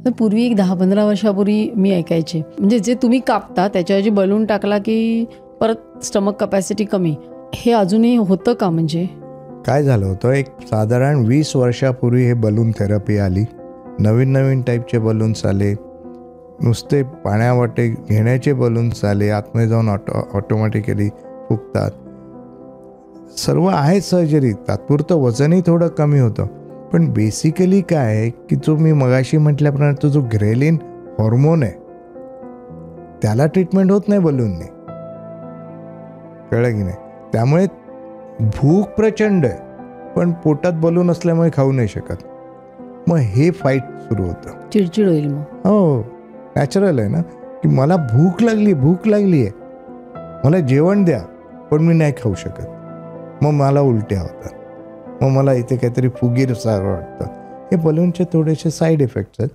तर पूर्वी एक 10-15 वर्षापूर्वी मी ऐकायचे, म्हणजे जे तुम्ही कापता त्याच्याऐवजी बलून टाकला की परत स्टमक कपॅसिटी कमी. हे अजूनही होतं का? म्हणजे काय झालं होतं, एक साधारण 20 वर्षापूर्वी हे बलून थेरपी आली. नवीन नवीन टाईपचे बलून्स आले, नुसते पाण्यावाटे घेण्याचे बलून्स आले, आतमध्ये जाऊन ऑटोमॅटिकली फुगतात. सर्व आहे सर्जरी, तात्पुरतं वजनही थोडं कमी होतं. पण बेसिकली काय आहे की जो मी मगाशी म्हटल्याप्रमाणे तो जो ग्रेलिन हॉर्मोन आहे त्याला ट्रीटमेंट होत नाही बलूनने, कळलं की नाही. त्यामुळे भूक प्रचंड आहे पण पोटात बलून असल्यामुळे खाऊ नाही शकत. मग हे फाईट सुरू होतं. चिडचिड होईल मग. हो, नॅचरल आहे ना, की मला भूक लागली आहे, मला जेवण द्या, पण मी नाही खाऊ शकत. मग मला उलट्या होतात, मग मला इथे काहीतरी फुगीरसारखं वाटतं. हे बलूनचे थोडेसे साईड इफेक्ट्स आहेत.